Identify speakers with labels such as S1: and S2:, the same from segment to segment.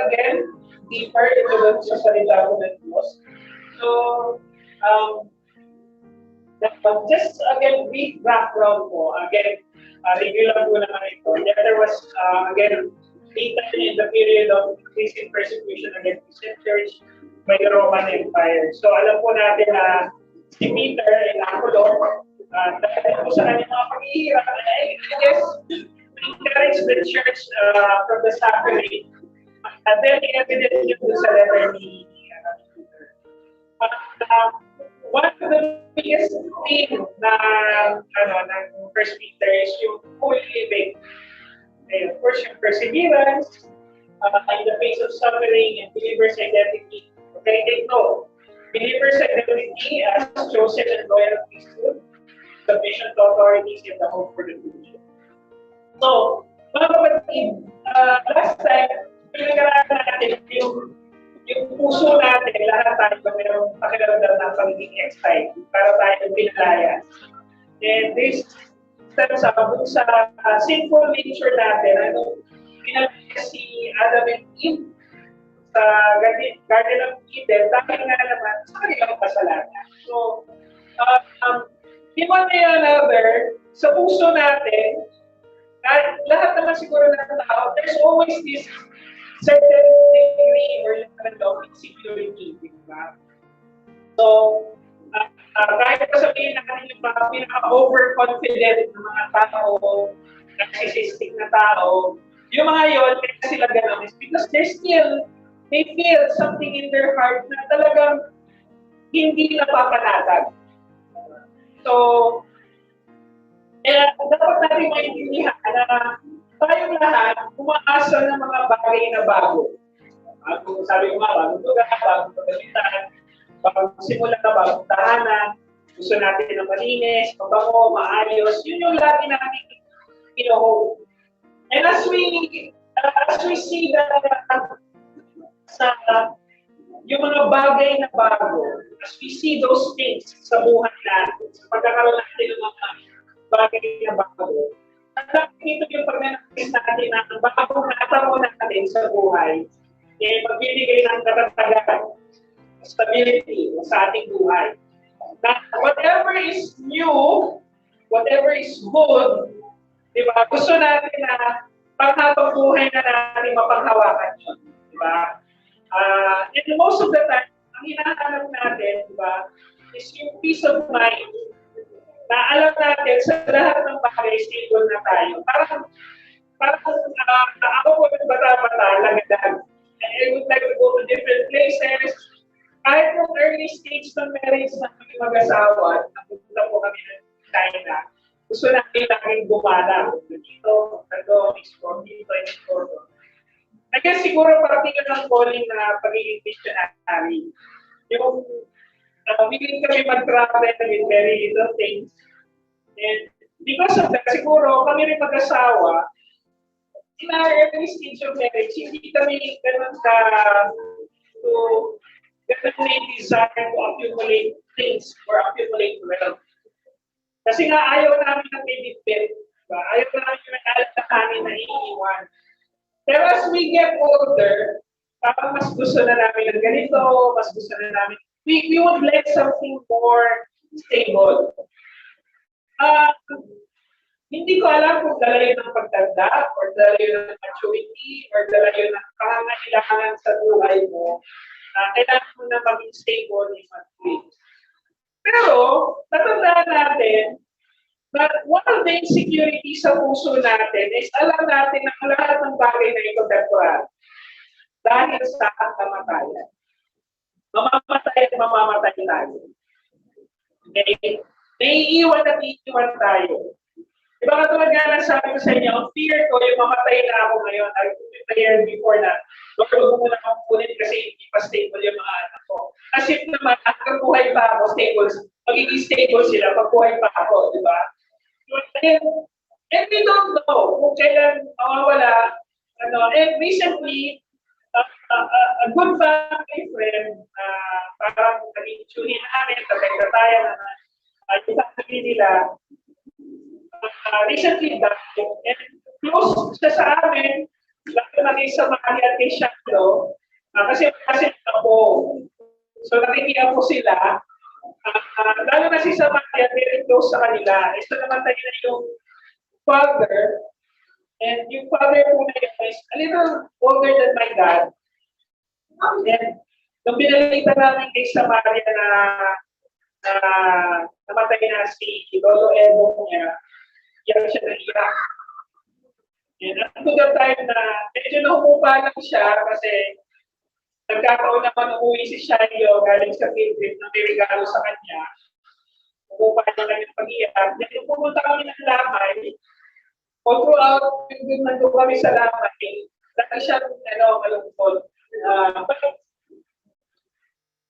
S1: again deeper into sa salita ko ng Diyos. So, just again, brief background po. Again, review lang po naman ito. There was, again, later in the period of increasing persecution against the Christian Church by the Roman Empire. So, alam po natin na si Peter inakulong dahil po sa kanyang mga paghihirap, I guess, encourage the church from the suffering. Very evident yun sa letter ni Peter. One of the biggest theme ng First Peter is yung holy living. And of course, yung perseverance in the face of suffering and believers' identity. Okay, take note. Believers' identity as chosen and loyal priesthood, submission to authorities, and the hope for the future. So, mga kapatid, last time, pinag-aralan natin yung puso natin, lahat tayo mayroong pakiramdam ng pagiging excited para tayo pinalaya. And this stems up sa sinful nature natin, pinalaya si Adam and Eve sa Garden of Eden dahil nga naman sa kanilang kasalanan. So, in one way or another, sa puso natin, lahat naman siguro ng tao, there's always this certain degree or insecurity, diba? So, kahit pa sabihin natin yung mga pinaka-overconfident na mga tao, narcissistic na tao, yung mga yun, kaya sila gano'n is because they feel something in their heart na talagang hindi napapanatag. So, dapat natin maintindihan na tayong lahat umaasa ng mga bagay na bago. Sabi ko nga, bagong lugar, bagong pagkalitan, bagong simula, bagong tahanan, gusto natin ng malinis, mabango, maayos, yun yung lagi natin ino-hope. And as we see that sa yung mga bagay na bago, as we see those things sa buhay natin, sa pagkakaroon natin ng mga bagay na bago, at dito yung pag-manifest natin na ang bagong natamo natin sa buhay, magbibigay ng katatagan, stability sa ating buhay. That whatever is new, whatever is good, di ba, gusto natin na panghabang buhay na natin mapanghawakan yun. Di ba? And most of the time, ang hinahanap natin, di ba, is yung peace of mind na alam natin sa lahat ng bagay, stable na tayo. Parang ako po ng bata-bata, lagadag. And I would like to go to different places. Kahit yung early stage ng marriage na kami mag-asawa, napunta po kami ng China, gusto natin laging gumala. Dito, explore, dito, explore. I guess siguro parating ng calling na pagiging missionary. Yung willing kami mag-travel with very little things. And because of that, siguro kami rin mag-asawa, in our early stage of marriage, hindi kami ganun may desire to accumulate things or accumulate wealth. Kasi nga ayaw namin ng bibit, diba? Ayaw namin yung nag-alat na kanin na iiwan. Pero as we get older, parang mas gusto na namin ng ganito, mas gusto na namin, we would like something more stable. Hindi ko alam kung dala yun ng pagtanda, or dala yun ng maturity, or dala yun ng pangangailangan sa buhay mo. Kailangan mo na maging stable in one place. Pero, natandaan natin na one of the insecurities sa puso natin is alam natin na lahat ng bagay na ito temporal dahil sa kamatayan. Mamamatay tayo. Okay? May iiwan at iiwan tayo. Diba ka talaga na sabi ko sa inyo, ang fear ko, yung mamatay na ako ngayon, I prepared before na, huwag ko muna akong kunin kasi hindi pa stable yung mga anak ko. Kasi naman, hanggang buhay pa ako, magiging stable sila pag buhay pa ako, di ba? And we don't know kung kailan mawawala. And recently, a good family friend, parang naging tunin namin, tatay-tatayan naman, yung family nila, recently died, and close siya sa amin, lalo na kay Samari at kay Shando, kasi ako. So nakikiya po sila, lalo na si Samari at very close sa kanila. Ito naman tayo na yung father, and yung father po na yun is a little older than my dad. And nung pinalitan namin kay Samaria na namatay na si Lolo Edo niya, iyak siya na iyak. And up to the time na medyo nahumupa lang siya kasi nagkataon naman umuwi si Shayo galing sa Philippines na may regalo sa kanya. Humupa niya kanyang pag-iyak. Then nung pumunta kami ng Lamay, all throughout yung nandun kami sa Lamay, lagi siya malungkot. But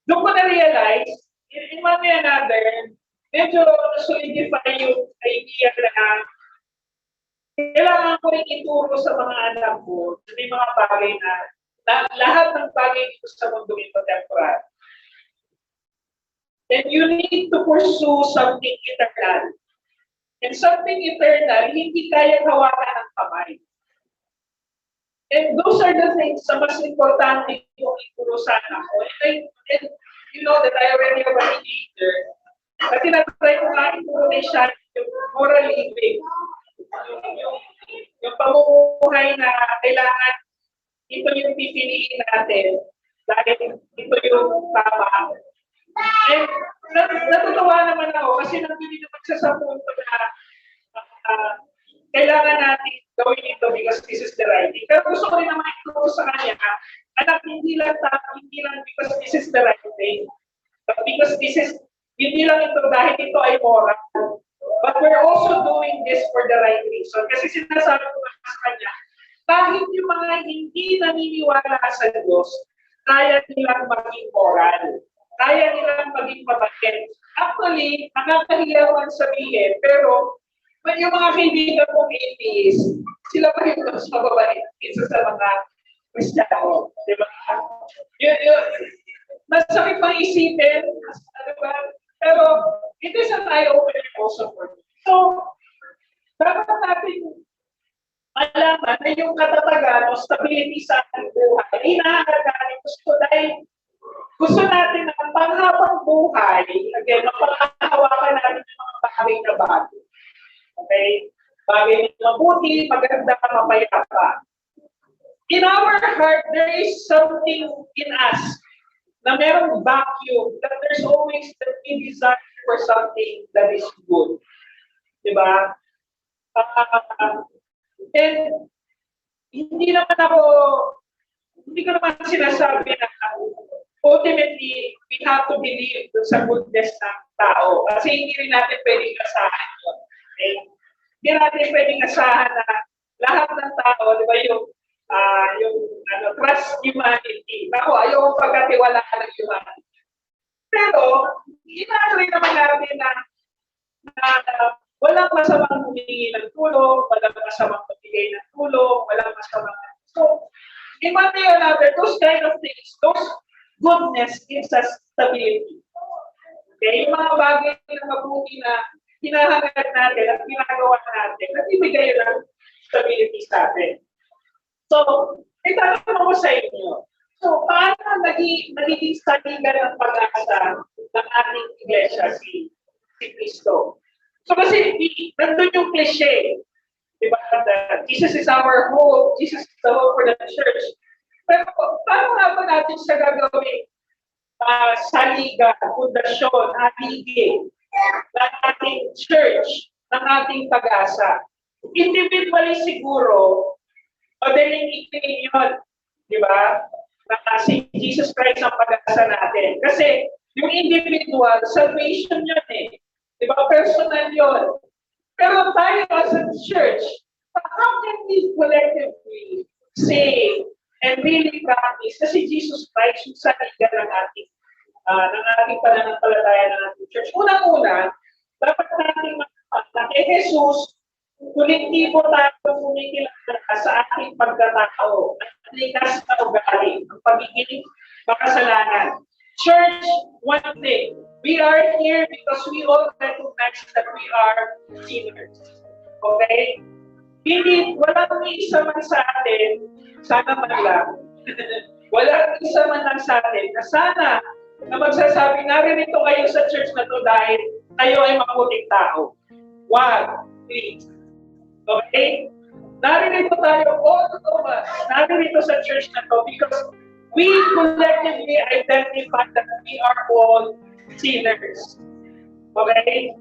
S1: doon ko na-realize, in one way or another, medyo solidify yung idea na kailangan ko rin ituro sa mga anak ko na may mga bagay na lahat ng bagay dito sa mundo ito temporal. Then you need to pursue something eternal. And something eternal, hindi kaya hawakan ng kamay. And those are the things na mas importante kung ituro sa anak ko. And you know that I already have a teenager. At tinatry ko nga ituro ni siya yung moral living. Yung pamumuhay na kailangan ito yung pipiliin natin dahil ito yung tama. And natutuwa naman ako kasi nandun naman siya sa punto na kailangan natin gawin ito because this is the right thing. Pero gusto ko rin naman ituro sa kanya, anak, hindi lang because this is the right thing. But because hindi lang ito dahil ito ay moral. But we're also doing this for the right reason. Kasi sinasabi ko sa kanya, kahit yung mga hindi naniniwala sa Diyos, kaya nilang maging moral. Kaya nilang maging mabait. Actually, nakakahiyawan sabihin, pero yung mga kaibigan kong atheist, sila pa rin mas mababait isa sa mga Kristiyano. Diba? Masakit pang isipin, diba? Pero it is an eye-opener also for me. So, dapat natin malaman na yung katatagan o stability sa ating buhay ay nakakagaling dahil gusto natin na panghabang buhay, again, mapanghahawakan natin yung mga bagay na bago. Okay? Bagay na mabuti, maganda, mapayapa. In our heart, there is something in us na merong vacuum, that there's always the desire for something that is good. Diba? And hindi ko naman sinasabi na ultimately, we have to believe sa goodness ng tao. Kasi hindi rin natin pwedeng asahan yun. Okay? Hindi natin pwedeng asahan na lahat ng tao, di ba yung trust humanity. Ako, ayaw pagkatiwalaan ng humanity. Pero, rin naman natin na walang masamang humingi ng tulong, walang masamang magbigay ng tulong, walang masamang. So, in one way or another, those kind of things, those goodness gives us stability. Okay? Yung mga bagay na mabuti na hinahangad natin at ginagawa natin, nagbibigay lang stability sa atin. So, itatanong ko sa inyo. So, paano nagiging stabiligan ng pag-asa ng ating iglesia si Cristo? So, kasi nandun yung cliche. Diba? Jesus is our hope. Jesus is the hope for the church. Pero paano nga ba natin siya gagawin? Saliga, pundasyon, aligid ng ating church, ng ating pag-asa. Individually siguro, madaling itingin yun. Di ba? Na si Jesus Christ ang pag-asa natin. Kasi yung individual, salvation yun eh. Di ba? Personal yun. Pero tayo as a church, how can we collectively say and really practice na si Jesus Christ yung saliga ng ating pananampalataya ng ating church? Unang-una, dapat natin makapag na kay Jesus, kolektibo tayo kumikilala sa ating pagkatao at likas na ugali, ang pagiging makasalanan. Church, one thing, we are here because we all recognize that we are sinners. Okay? Hindi, walang isa man sa atin, sana man lang, walang isa man lang sa atin na sana na magsasabi, naririto kayo sa church na to dahil kayo ay mabuting tao. One, please. Okay? Naririto tayo, all of us, naririto sa church na to because we collectively identify that we are all sinners. Okay?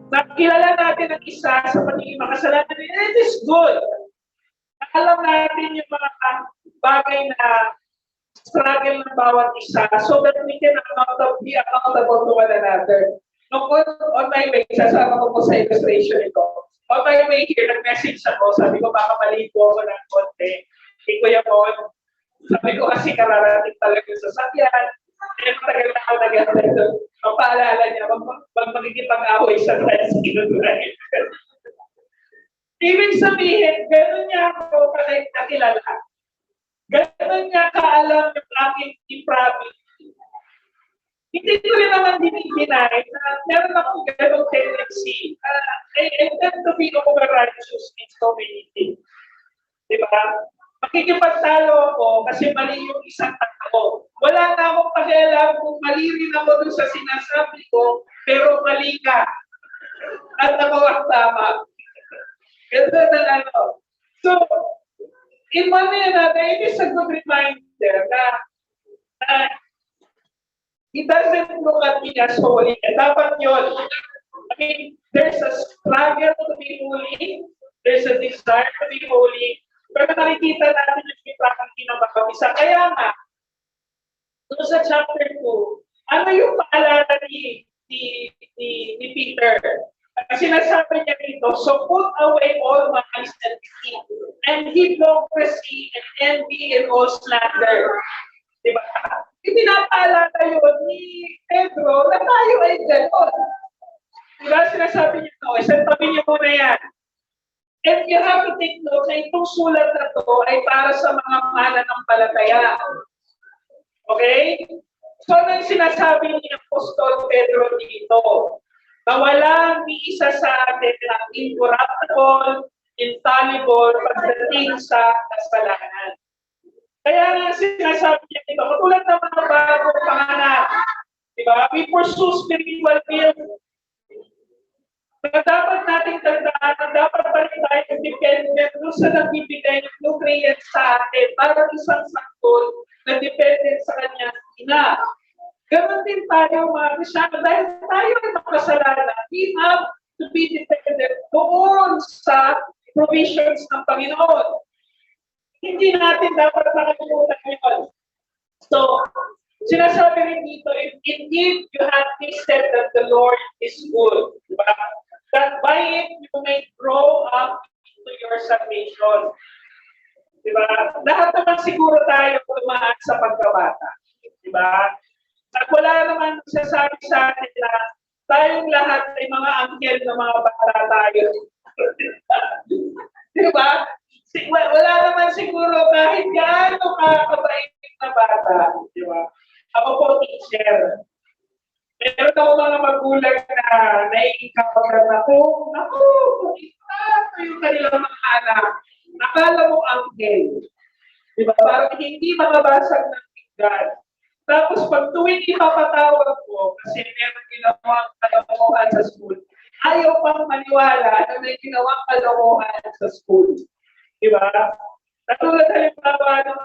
S1: Nakilala natin ang isa sa pagiging makasalanan. It is good. Alam natin yung mga bagay na struggle ng bawat isa so that we can be accountable to one another. On my way, sasama ko po sa illustration ito. On my way here, nag-message ako. Sabi ko, baka maligo ako ng konti. Hindi ko yan. Sabi ko, kasi kararating talaga yung sasakyan. Eh, matagal na ako nag-attend doon. Ang paalala niya, magigipag-away sa tricycle drive. Ibig sabihin, gano'n niya ako nakilala. Gano'n niya kaalam yung aking depravity. Hindi ko rin naman dinay na meron akong gano'ng tendency. I tend to be over-righteous in so many things. Diba? Makikipagtalo ako kasi mali yung isang tao. Wala na akong pakialam kung mali rin ako dun sa sinasabi ko, pero mali ka. At ako ang tama. Ganda na ano. So, in one way or another, it is a good reminder na it doesn't look at me as holy. Dapat yun. I mean, there's a struggle to be holy. There's a desire to be holy. Pero nakikita natin yung depravity ng bawat isa. Kaya nga, doon sa chapter 2, ano yung paalala ni Peter? Kasi nasabi niya dito, so put away all malice and deceit, and hypocrisy and envy and all slander. Diba? Pinapaalala yun ni Pedro na tayo ay gano'n. Diba? Sinasabi niya ito, isang tabi niyo muna yan. And you have to take note na itong sulat na to ay para sa mga mananampalataya. Okay? So, nang sinasabi ni Apostol Pedro dito, na walang ni isa sa atin na incorruptible, infallible, pagdating sa kasalanan. Kaya nga sinasabi niya dito, katulad ng mga bagong panganak, diba? We pursue spiritual milk. Na dapat nating tandaan na dapat pa rin tayo dependent doon sa nagbibigay ng nutrients sa atin para isang sanggol na dependent sa kanyang ina. Ganon din tayo mga Kristyano dahil tayo ay makasalanan. We have to be dependent doon sa provisions ng Panginoon. Hindi natin dapat makalimutan yun. So, sinasabi rin dito, if indeed you have tasted that the Lord is good, diba? That by it you may grow up into your salvation. Diba? Lahat naman siguro tayo tumaan sa pagkabata. Diba? At wala naman sasabi sa atin na tayong lahat ay mga anghel na mga bata tayo. Diba? Wala naman siguro kahit gaano kakabait na bata. Diba? Ako po teacher. Meron ako mga magulang na nai-encounter na po, ito yung kanilang mga anak. Nakala mo anghel. Diba? Parang hindi makabasag ng tinggan. Tapos pag tuwing ipapatawag ko, kasi meron ginawang kalokohan sa school, ayaw pang maniwala na may ginawang kalokohan sa school. Diba? Natulad halimbawa ng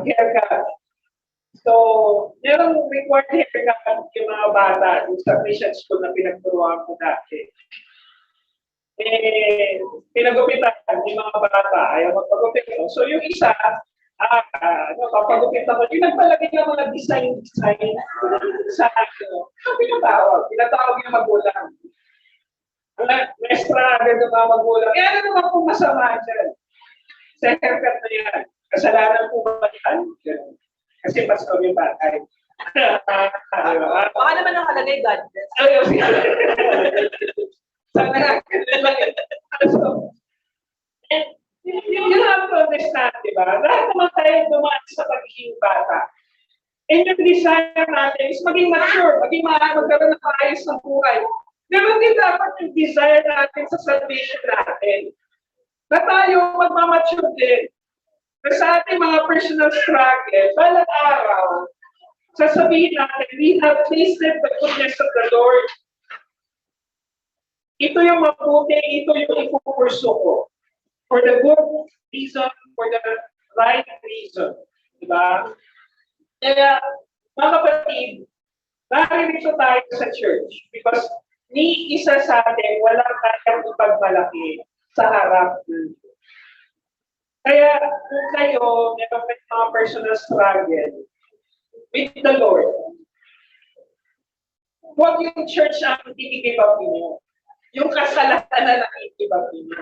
S1: haircut. So, merong required haircut yung mga bata sa Christian school na pinagturuan ko dati. Pinagupitan yung mga bata, ayaw magpagupit. So, yung isa, papagupit ako, yung nagpalagay ng mga design sa pinatawag yung magulang. Mestra, ganda mga magulang. Ano naman kung masama dyan? Sa haircut na yan, kasalanan po ba yan? Kasi pastor yung batay.
S2: Baka naman nakalagay God bless.
S1: Sana nga. You have to understand, di ba? Lahat naman tayo dumaan sa pagiging bata. And yung desire natin is maging mature, magkaroon ng maayos ng buhay. Ganun din dapat yung desire natin sa salvation natin. Na tayo magmamature din. Na sa ating mga personal struggle, balang araw, sasabihin natin, we have tasted the goodness of the Lord. Ito yung mabuti, ito yung ipupurso ko. For the good reason, for the right reason. Diba? Kaya, mga kapatid, naririto tayo sa church because ni isa sa atin walang kayang ipagmalaki sa harap ng Diyos. Kaya kung kayo meron kayong mga personal struggle with the Lord, huwag yung church ang i-give up niyo. Yung kasalanan na i-give up niyo.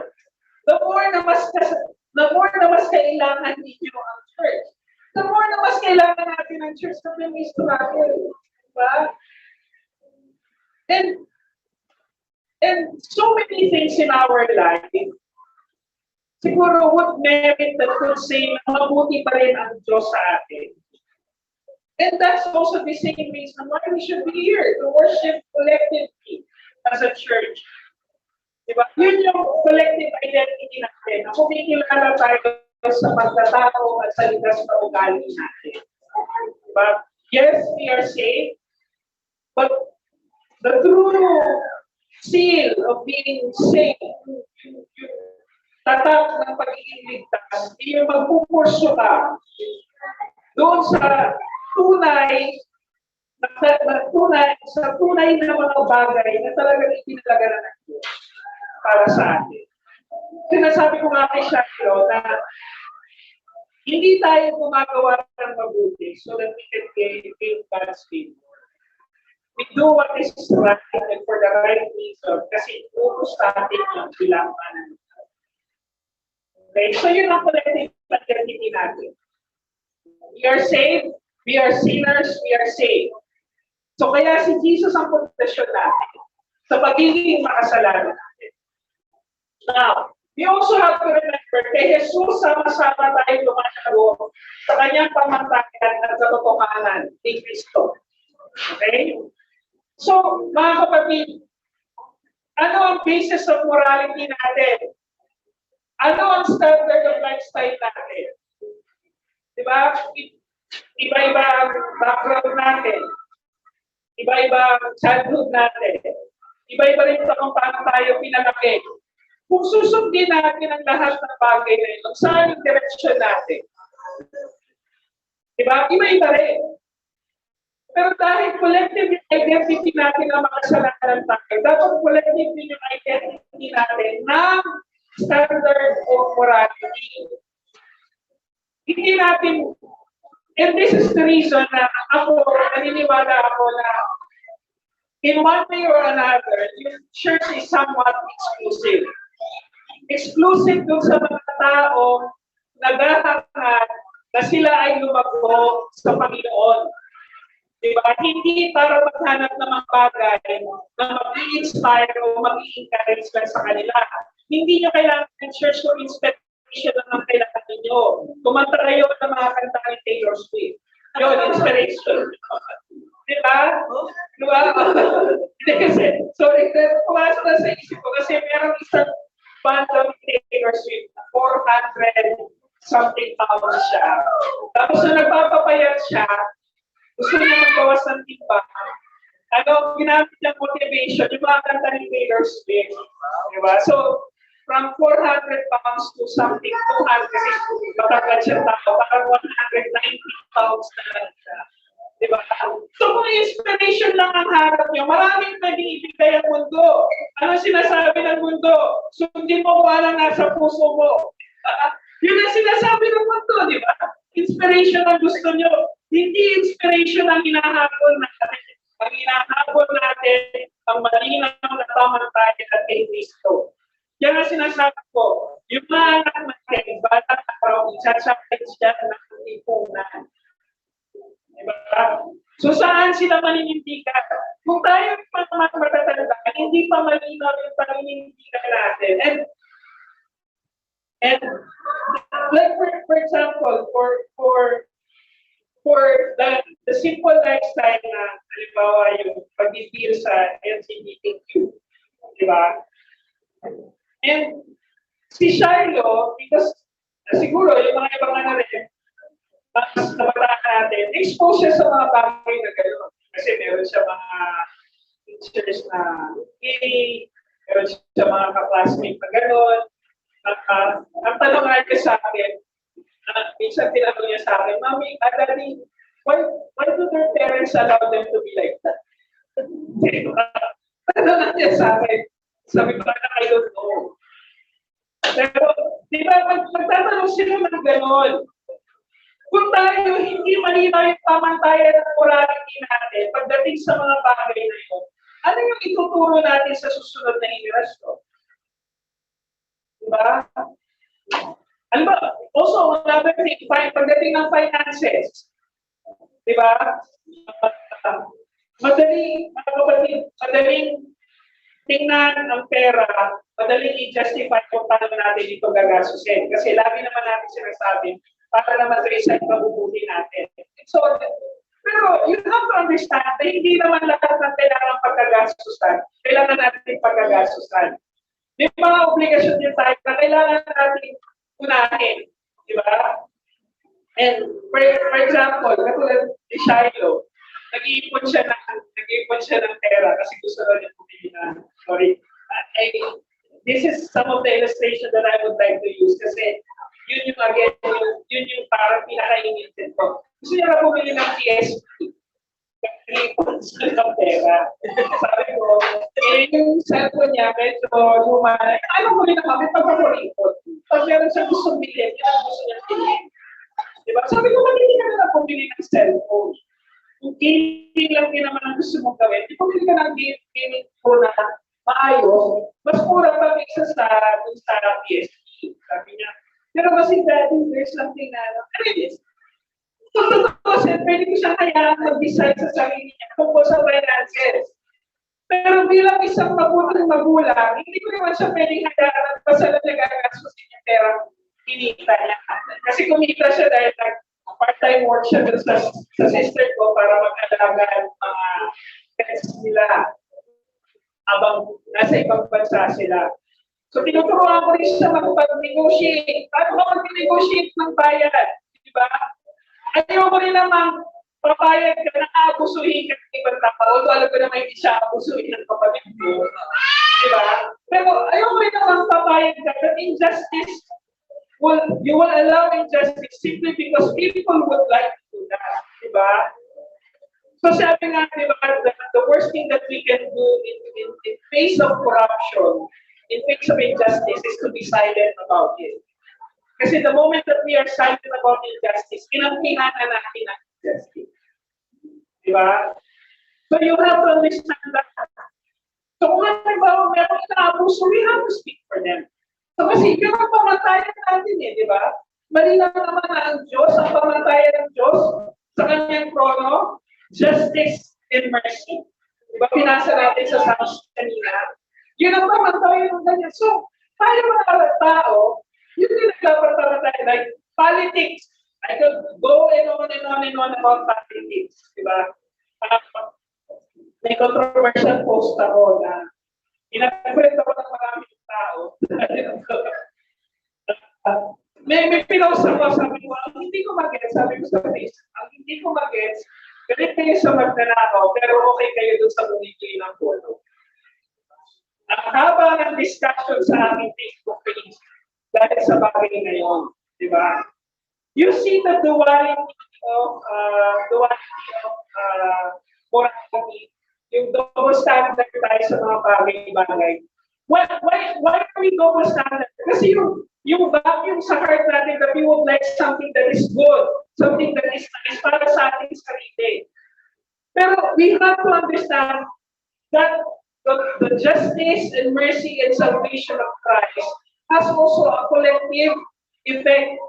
S1: The more na mas kailangan ninyo ang church, the more na mas kailangan natin ang church na may struggle. Diba? And so many things in our life, siguro would merit that could say na mabuti pa rin ang Diyos sa atin. And that's also the same reason why we should be here, to worship collectively as a church. Diba? Yun yung collective identity natin. Kung kumikilala tayo sa pagtatao at sa ligas na ugali natin. Diba? Yes, we are saved, but the true seal of being saved, yung tatak ng pagiging ligtas, yung magpupurso ka doon sa tunay na mga bagay na talagang itinalaga ng Diyos para sa atin. Sinasabi ko nga kay Shakiro na hindi tayo gumagawa ng mabuti so that we can gain God's favor. We do what is right and for the right reason kasi focus natin yung bilang mananalig. Okay, so yun ang collective identity natin. We are saved, we are sinners, we are saved. So kaya si Jesus ang pundasyon natin sa pagiging makasalanan natin. Now, we also have to remember kay Jesus sama-sama tayo lumalago sa kanyang pamantayan at sa katotohanan ni Kristo. Okay? So, mga kapatid, ano ang basis of morality natin? Ano ang standard of lifestyle natin? Diba? Iba-iba ang background natin. Iba-iba ang childhood natin. Iba-iba rin sa kung paano tayo pinalaki. Kung susundin natin ang lahat ng bagay na ito, saan yung direction natin? Diba? Iba-iba rin. Pero dahil collective yung identity natin na makasalanan tayo, dapat collective din yung identity natin ng standard of morality. Hindi natin, and this is the reason na ako, naniniwala ako na in one way or another, yung church is somewhat exclusive. Exclusive dun sa mga tao naghahangad na sila ay lumago sa Panginoon. Diba? Hindi para maghanap ng mga bagay na mag-i-inspire o mag-i-encourage lang sa kanila. Hindi nyo kailangan ng church for inspiration lang ang kailangan ninyo. Kumanta kayo ng mga kanta ni Taylor Swift. Yun, inspiration. Diba? Diba? Hindi kasi, sorry, pumasok na sa isip ko kasi merong isang banda ni Taylor Swift, 400 something pounds siya. Tapos nung nagpapapayat siya, gusto niya magbawas ng timbang. Ano, ginamit niyang motivation, yung mga kanta ni Taylor Swift. Diba? So, from 400 pounds to something, 200, matagal siya tao, parang 190 pounds na lang siya. Diba? So, kung inspiration lang ang harap niyo, maraming nag-iibigay ang mundo. Ano sinasabi ng mundo? Sundin mo kung anong nasa puso mo. Yun ang sinasabi ng mundo, di ba? Inspiration ang gusto niyo. Hindi inspiration ang hinahabol natin. Ang hinahabol natin, ang malinaw na pamantayan at kay Kristo. Yan ang sinasabi ko. Yung mga anak natin, batang araw, isasakit siya ng ipunan. Diba? So saan sila maninindigan? Kung tayo mga matatanda, hindi pa malinaw yung paninindigan natin. And like for example, for for the simple lifestyle na, halimbawa, yung pag-feel sa LGBTQ. Di ba? And si Shiloh, because siguro yung mga ibang ano rin, mas nabataan natin, expose siya sa mga bagay na gano'n. Kasi meron siya mga teachers na gay, meron siya mga ka-classmate na gano'n. Ang tanong nga niya sa akin, minsan tinanong niya sa akin, Mami, Daddy, why do their parents allow them to be like that? Tanong niya sa akin, sabi ko na, I don't know. Pero, di ba, magtatanong sila ng gano'n. Kung tayo hindi malinaw yung pamantayan ng morality natin pagdating sa mga bagay na yun, ano yung ituturo natin sa susunod na henerasyon? Diba? Alam ba, also, another thing, pagdating ng finances, diba? Madaling tingnan ang pera, madaling i-justify kung paano natin ito gagastusin. Kasi lagi naman natin sinasabi, para naman sa mabubuti natin. So, pero you have to understand na hindi naman lahat ng kailangan pagkagastusan, kailangan natin pagkagastusan. May mga obligasyon din tayo na kailangan natin unahin. Di ba? And for example, katulad ni Shiloh, nag-iipon siya ng pera kasi gusto niya bumili na, this is some of the illustration that I would like to use kasi yun yung parang pinaka-initin ko. Gusto niya na bumili ng PSP. Nag-iipon siya ng pera. Sabi ko, yung cellphone niya, medyo luma. Ano ko rin na kami pagpapalikot? Pag meron siya gustong bilhin, yun ang gusto niya bilhin. Diba? Sabi ko, hindi ka na bumili ng cellphone. Kung gaming lang din naman ang gusto mong gawin, di bumili ka ng gaming phone na maayos, mas mura pa isa sa PSP. Sabi niya, pero kasi Daddy, there's something na, kasi pwede ko siya kaya mag-decide sa sarili niya tungkol sa finances. Pero bilang isang mabuting magulang, hindi ko naman siya pwedeng hayaan at basta lang nagagastusin yung pera kinita niya. Kasi kumita siya dahil part-time work siya sa sister ko para mag-alaga ng mga pets nila habang nasa ibang bansa sila. So, tinuturuan ko rin siya mag-negotiate. Paano ba mag-negotiate ng bayad? Diba? Ayaw ko rin naman papayag ka na abusuhin ka ng ibang tao. Although alam ko naman hindi siya abusuhin ng kapatid mo. Diba? Pero ayaw ko rin naman papayag ka that injustice, you will allow injustice simply because people would like to do that. Diba? So sabi nga, diba, the worst thing that we can do in face of corruption, in face of injustice, is to be silent about it. Kasi the moment that we are silent about injustice, kinampihan na natin ang injustice. Diba? So you have to understand that. So kung halimbawa meron inaabuso, we have to speak for them. So kasi yung pamatayan natin di ba? Malinaw naman na ang Diyos, ang pamatayan ng Diyos sa kanyang trono, justice and mercy. Diba pinasa natin sa Psalms kanina? Yun ang pamatayan ng ganyan. So, tayo mga tao, yun yung nagpapatamatay, like politics. I could go and on about politics. Diba? May controversial post ako na pinag-friend ako ng maraming tao. May pinost ako, sabi ko, ang hindi ko mag-gets, sabi ko sa Facebook, ang hindi ko mag-gets, galit kayo sa magnanakaw, pero okay kayo dun sa bumibili ng photo. Ang haba ng discussion sa aking Facebook page dahil sa bagay na yun, di ba? You see the duality of morality, yung double standard tayo sa mga bagay-bagay. Why are we double standard? Kasi yung vacuum sa heart natin that we would like something that is good, something that is nice para sa ating sarili. Pero we have to understand that the justice and mercy and salvation of Christ has also a collective effect.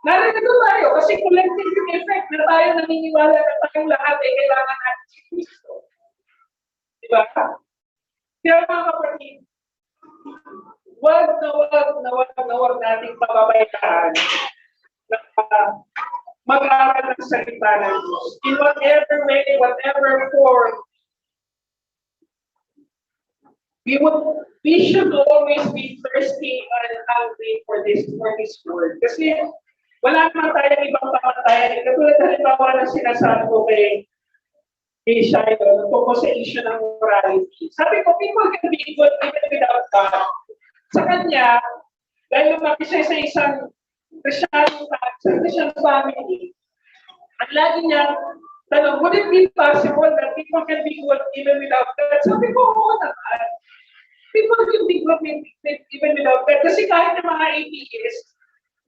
S1: Narito tayo kasi collective effect na tayo naniniwala na tayong lahat ay kailangan natin si Kristo. Diba? Kaya mga kapatid, wag nating pababayaan na mag-aral ng salita ng Diyos. In whatever way, whatever form, we should always be thirsty and hungry for this word. Kasi wala naman tayong ibang pamantayan. Katulad halimbawa ng sinasabi ko kay Shiloh, tungkol sa issue ng morality. Sabi ko, people can be good even without God. Sa kanya, dahil lumaki siya sa isang Christian family, ang lagi niya tanong, would it be possible that people can be good even without God? Sabi ko, oo naman. People can be good even without God. Kasi kahit yung mga atheists,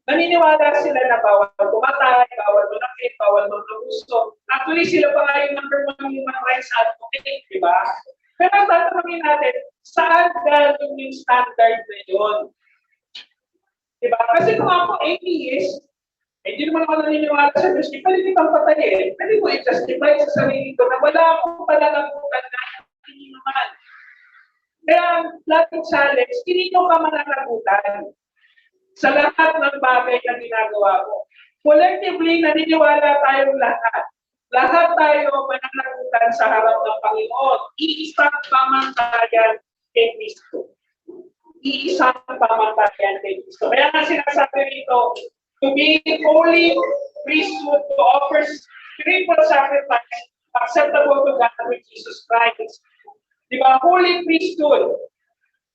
S1: naniniwala sila na bawal pumatay, bawal manakit, bawal mangabuso. Actually, sila pa nga yung number 1 human rights advocate, di ba? Pero ang tatanungin natin, saan galing yung standard na yun? Di ba? Kasi kung ako atheist, hindi naman ako naniniwala sa Diyos, di pwede kitang patayin. Pwede ko i-justify sa sarili ko na wala akong pananagutan na hindi naman. Kaya ang lating challenge, hindi ko ka mananagutan sa lahat ng bagay na ginagawa mo. Collectively, naniniwala tayong lahat. Lahat tayo mananagutan sa harap ng Panginoon. Iisang pamantayan kay Kristo. Iisang pamantayan kay Kristo. Kaya nga sinasabi rito, to be holy priesthood, to offer spiritual sacrifice acceptable to God with Jesus Christ. Di ba? Holy priesthood.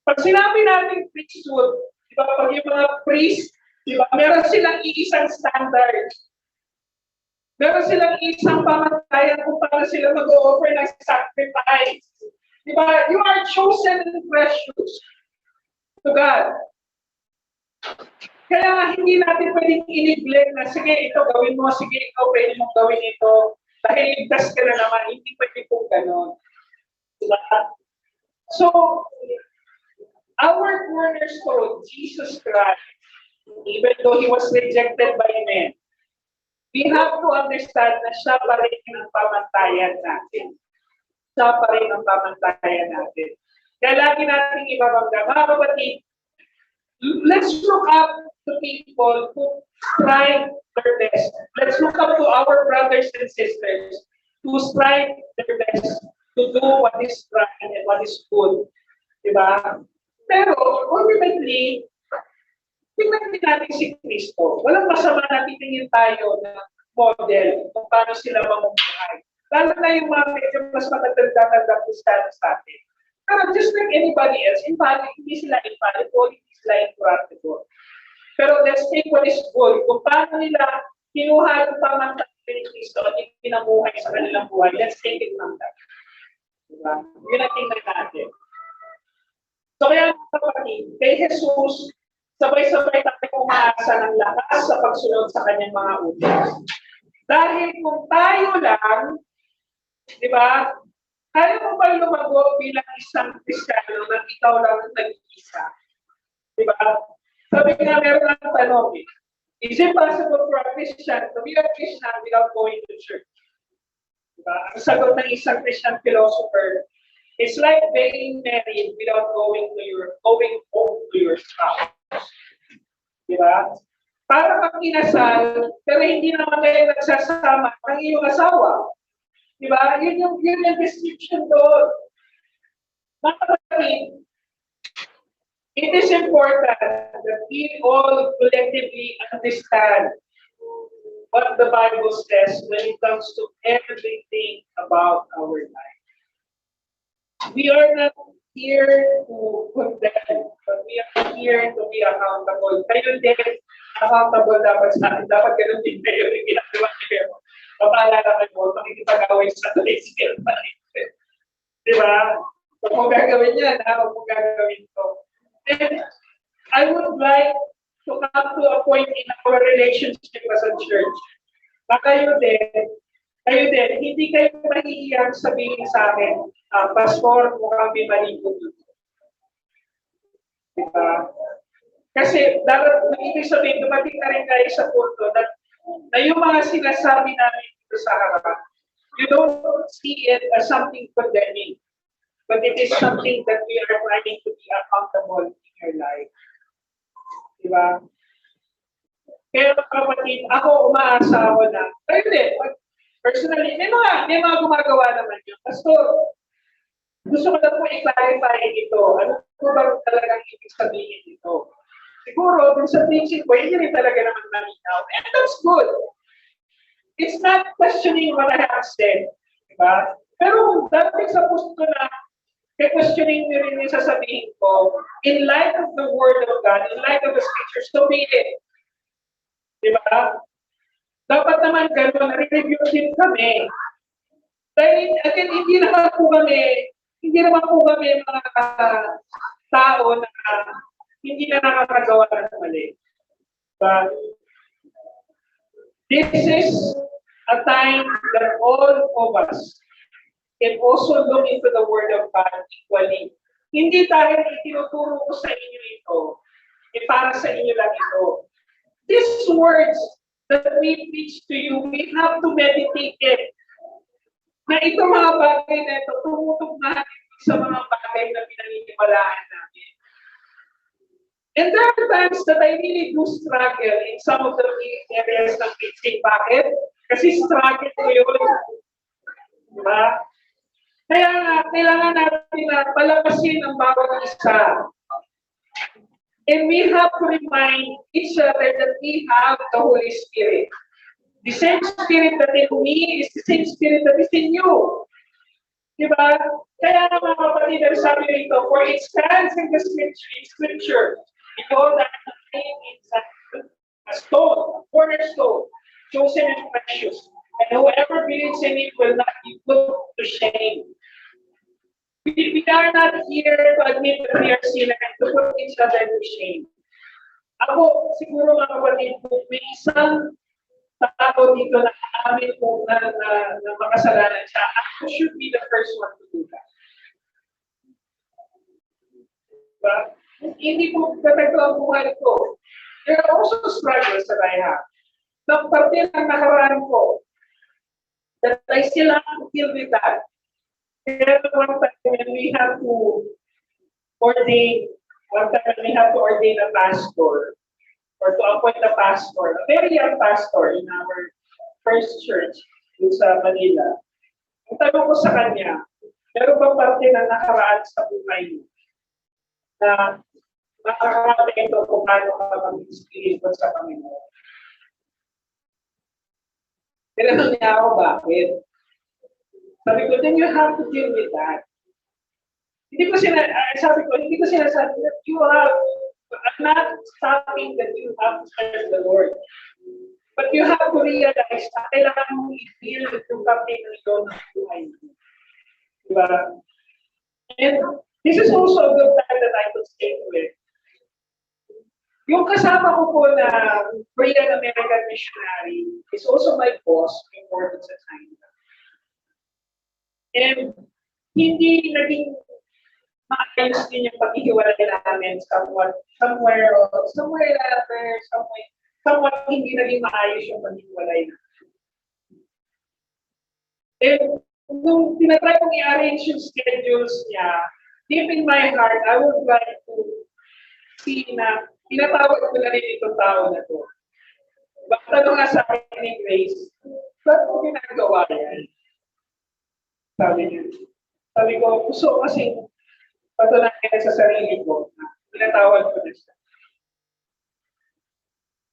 S1: Pag sinabi natin priesthood, di ba? Pag yung mga priest, di ba? Meron silang iisang standard. Meron silang isang pamantayan kung paano sila mag-offer ng sacrifice. Di ba? You are chosen and precious to God. Kaya nga hindi natin pwedeng i-neglect na, sige, ito gawin mo, sige, ikaw pwede mong gawin ito. Dahil ligtas ka na naman, hindi pwede pong gano'n. Diba? So, our cornerstone, Jesus Christ, even though He was rejected by men, we have to understand na siya pa rin ang pamantayan natin. Siya pa rin ang pamantayan natin. Kaya lagi natin ibabangga, mga kapatid, let's look up to people who strive their best. Let's look up to our brothers and sisters who strive their best to do what is right and what is good. Diba? Pero, ultimately, tingnan din natin si Kristo. Walang masama na titingin tayo na model kung paano sila mamumuhay. Lalo na yung mga medyo mas matatanda-tanda Kristiyano sa atin. Pero just like anybody else, hindi sila infallible, hindi sila incorruptible. Pero let's take what is good. Kung paano nila kinuha yung pamantayan ni Kristo at pinamuhay sa kanilang buhay, let's take it from that. Diba? Yun ang tingnan natin. So kaya kapatid, kay Jesus, sabay-sabay tayo umaasa ng lakas sa pagsunod sa kanyang mga utos. Dahil kung tayo lang, di ba, tayo mo ba lumago bilang isang Kristiyano na ikaw lang ang nag-iisa? Di ba? Sabi nga, meron lang tanong, is it possible for a Christian to be a Christian without going to church? Diba? Ang sagot ng isang Christian philosopher, it's like being married without going home to your spouse. Diba? Para kang inasal, pero hindi naman kayo nagsasama ng iyong asawa. Diba? Yun yung description doon. Mga kapatid, it is important that we all collectively understand what the Bible says when it comes to everything about our life. We are not here to condemn, but we are here to be accountable. Kayo din, accountable dapat sa atin. Dapat ganun din kayo yung ginagawa kayo. Papaalala kayo, makikipag-away sa Ezekiel. Diba? Huwag mo gagawin yan, huwag mo gagawin ito. And I would like to come to a point in our relationship as a church. Kayo din, hindi kayo mahihiyang sabihin sa akin, Pastor, mukhang may mali po dito. Diba? Kasi dapat ibig sabihin, dumating na rin tayo sa punto na yung mga sinasabi namin dito sa harap, you don't see it as something condemning, but it is something that we are trying to be accountable in your life. Diba? Kaya kapatid, ako umaasa ako na, kayo din, personally, may mga gumagawa naman yun. Pastor, gusto ko na po i-clarify ito. Ano po ba talagang ibig sabihin ito? Siguro, dun sa teaching ko, hindi rin talaga naman malinaw. And that's good. It's not questioning what I have said. Diba? Pero dapat sa pusto na, questioning nyo rin yung sasabihin ko, in light of the Word of God, in light of the Scriptures, so be it. Diba? Dapat naman gano'n, na-review din kami. Dahil, again, hindi naman po kami mga tao na hindi na nakakagawa ng mali. But this is a time that all of us can also look into the Word of God equally. Hindi dahil itinuturo ko sa inyo ito, para sa inyo lang ito. These words that we preach to you, we have to meditate it. Na ito mga bagay na ito, tumutugnahan sa mga bagay na pinaniniwalaan namin. And there are times that I really do struggle in some of the areas ng preaching. Bakit? Kasi struggle ko yun. Diba? Kaya kailangan natin na palabasin ang bawat isa. And we have to remind each other that we have the Holy Spirit. The same Spirit that in me is the same Spirit that is in you. Diba? Kaya mga kapatid, sabi nito, for it stands in the Scripture, behold, that name is a stone, a cornerstone, chosen and precious, and whoever believes in it will not be put to shame. We are not here to admit that we are sinners and to put each other to shame. Ako, siguro mga kapatid, may isang tao dito na amin po na makasalanan siya, ako should be the first one to do that. Diba? Hindi po katagto ang buhay ko. There are also struggles that I have. Na parte ng nakaraan ko, that I still have to deal with that. Kaya one time when we have to ordain a pastor, or to appoint a pastor, a very young pastor in our first church sa Manila. Ang tanong ko sa kanya, meron bang parte na nakaraan sa buhay niyo na makakarating ito kung paano ka mag-experience sa Panginoon? Tinanong niya ako, bakit? Sabi ko, then you have to deal with that. Hindi ko sinasabi that you have, I'm not stopping that you have to serve the Lord. But you have to realize na kailangan mong i-deal yung kapatid ng ito ng buhay mo. Diba? And this is also a good time that I could stay to it. Yung kasama ko po na Korean American missionary is also my boss before sa China. And hindi naging maayos din yung paghihiwalay namin somewhat hindi naging maayos yung paghihiwalay namin. And nung tinatry kong i-arrange yung schedules niya, deep in my heart, I would like to see na tinatawag ko na rin itong tao na to. Basta nung nga sa akin ni Grace, ba't mo ginagawa yan? Sabi ko, gusto kasi patunayan sa sarili ko na tinatawag ko na siya.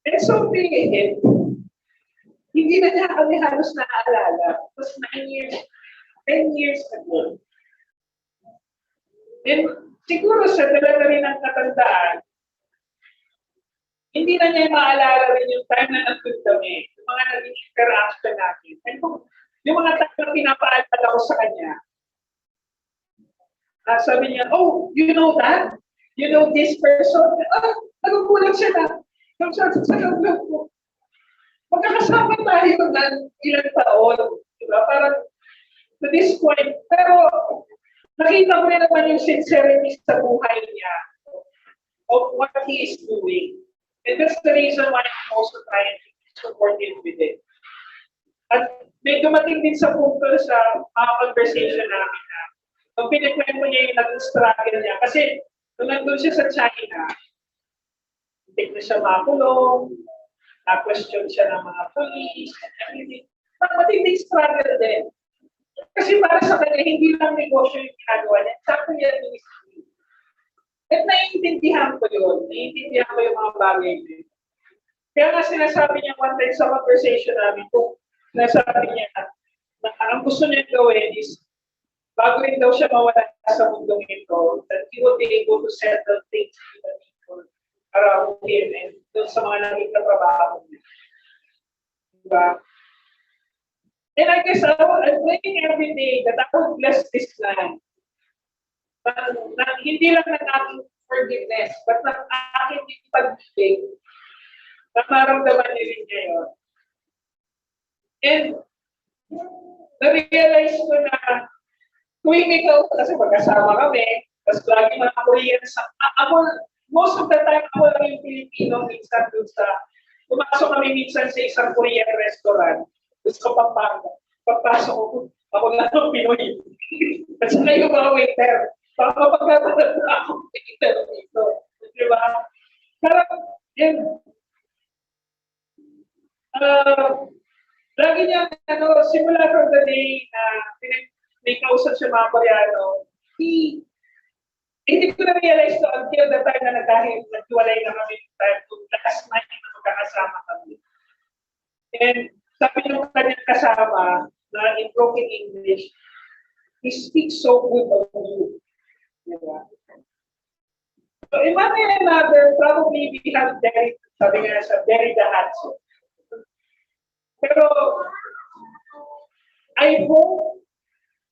S1: And so being it, hindi na niya kami halos naaalala. It was 10 years ago. And siguro sa talaga rin ang katandaan, hindi na niya maalala rin yung time na nandun kami, yung mga naging interaction natin. And yung mga time na pinapaalala ko sa kanya, sabi niya, oh, you know that? You know this person? Nagugulat siya na. Sa loob ko. Magkakasama tayo ng ilang taon. Diba? Parang to this point. Pero nakita ko rin naman yung sincerity sa buhay niya of what he is doing. And that's the reason why I'm also trying to support him with it. At may dumating din sa punto sa mga conversation namin na nung pinikwento niya yung naging struggle niya. Kasi nung nandun siya sa China, hindi na siya makulong, na-question siya ng mga police, and everything. Matinding struggle din. Kasi para sa kanya, hindi lang negosyo yung ginagawa niya, sakto niya ministry. At naiintindihan ko yun. Naiintindihan ko yung mga bagay din. Kaya nga sinasabi niya one time sa conversation namin, kung sinasabi niya na ang gusto niya gawin is, bago rin daw siya mawala sa mundong ito, that he will be able to settle things with the people around him and doon sa mga naging katrabaho niya. Diba? And I guess I'm praying every day that I would bless this land. Na hindi lang ng aking forgiveness, but ng aking pag-ibig na maramdaman niya rin ngayon. And na-realize ko na tuwing ikaw, kasi magkasama kami, tapos lagi mga Korean ako, most of the time ako lang yung Pilipino minsan doon sa, pumasok kami minsan sa isang Korean restaurant, gusto ko papasok ako lang ng Pinoy. At saka yung mga waiter, pagkakaroon na ako waiter dito. Diba? Parang, yun, lagi niya, simula from the day na may kausap siya mga Koreano, hindi ko na-realize to until the time na naghiwalay na kami time to last night na magkakasama kami. And sabi ng kanyang kasama na in broken English, he speaks so good of you. Diba? So in one way or another, probably we have very, sabi nga sa very the handsome. Pero I hope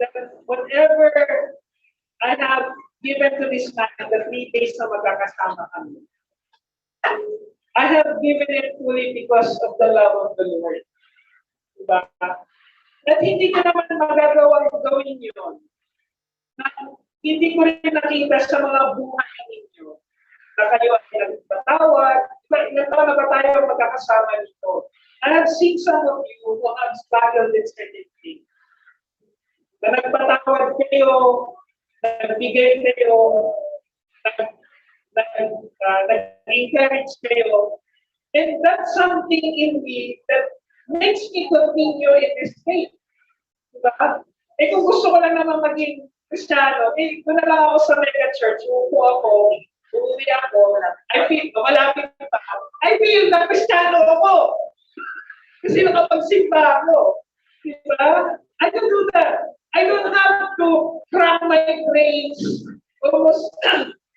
S1: that whatever I have given to this man in the 3 days na magkakasama kami, I have given it fully because of the love of the Lord. Diba? At hindi ko naman magagawang gawin yun. Hindi ko rin nakita sa mga buhay ninyo na kayo ay nagpatawad. Ilan taon na ba tayo magkakasama nito? I have seen some of you who have struggled with certain things. Na nagpatawad kayo, nagbigay kayo, nag-encourage kayo. And that's something in me that makes me continue in this faith. Diba? Eh kung gusto ko lang naman maging Kristiyano, kung na lang ako sa mega church, uupo ako, uuwi ako, I feel, malapit pa ako. I feel na Kristiyano ako. Kasi nakapagsimba ako. Diba? I can do that. I don't have to crack my brains almost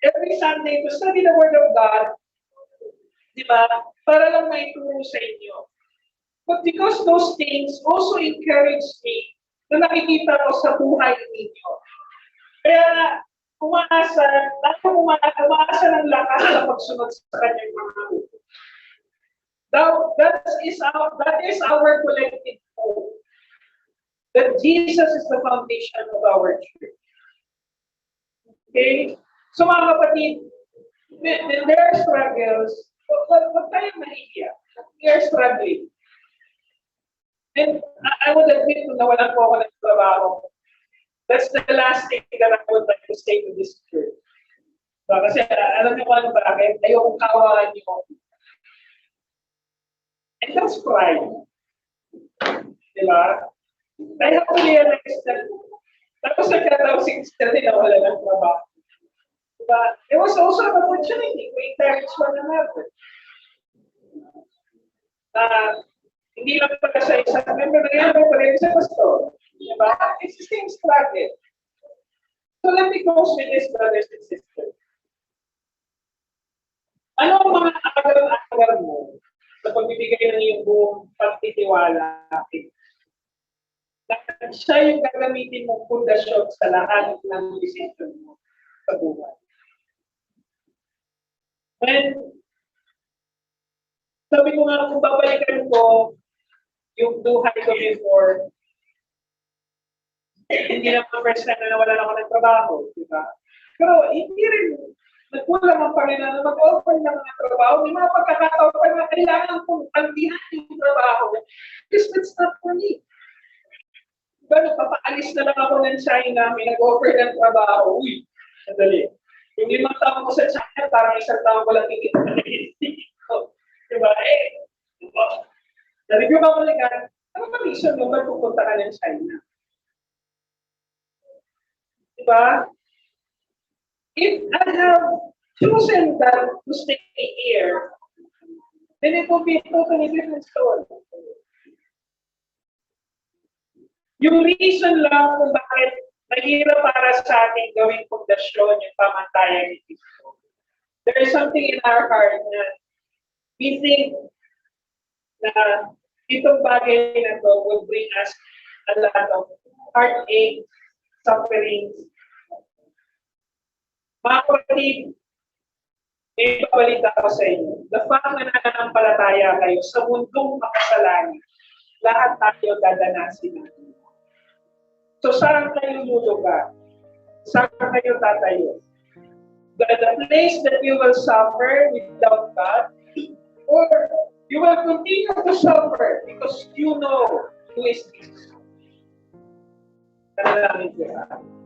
S1: every Sunday to study the Word of God. Diba? Para lang may turo sa inyo. But because those things also encourage me na nakikita ko sa buhay ninyo. Kaya umaasa ng lakas sa pagsunod sa kanyang mga utos. That is our collective hope. That Jesus is the foundation of our church. Okay? So mga kapatid, there are struggles. Huwag tayong mahihiya. We are struggling. And I would admit kung nawalan po ako ng trabaho. That's the last thing that I would like to say to this church. So, kasi alam niyo kung ano bakit, ayokong kawalan niyo. And that's pride. Diba? I have to realize that tapos nagkatawsing sila din nawala ng trabaho. Diba? It was also an opportunity to encourage one another. Hindi lang pala sa isang member, nangyari pa rin sa pastor. Diba? It's the same struggle. So let me close with this, brothers and sisters. Ano ang mga agal-agal mo sa pagbibigay ng iyong buong pagtitiwala? Siya yung gagamitin mong pundasyon sa lahat ng decision mo sa buhay. And sabi ko nga, kung babalikan ko yung buhay ko before, hindi na first time na nawalan ako ng trabaho, di ba? Pero hindi rin, nagkulang ang Panginoon na mag-offer ng mga trabaho. May mga pagkakataon pa na kailangan kong pandihan yung trabaho. Because that's not for me. Diba, papaalis na lang ako ng China, may nag-offer ng trabaho. Uy, sandali. Yung 5 taon ko sa China, parang 1 taon ko lang ticket na nag-isip. Diba? Na-review ka ulit ka, ano ba reason mo ba pupunta ka ng China? Diba? If I have chosen that to stay here, then it will be a totally different story. Yung reason lang kung bakit mahirap para sa ating gawing pundasyon yung pamantayan ni Kristo. There is something in our heart na we think na itong bagay na to will bring us a lot of heartache, suffering. Mga kapatid, may pabalita ko sa inyo. The fact na nananampalataya kayo sa mundong makasalanan, lahat tayo dadanasin natin. So saan kayo lulugar? Saan kayo tatayo? The place that you will suffer without God, or you will continue to suffer because you know who is Jesus. Nanalangin ko.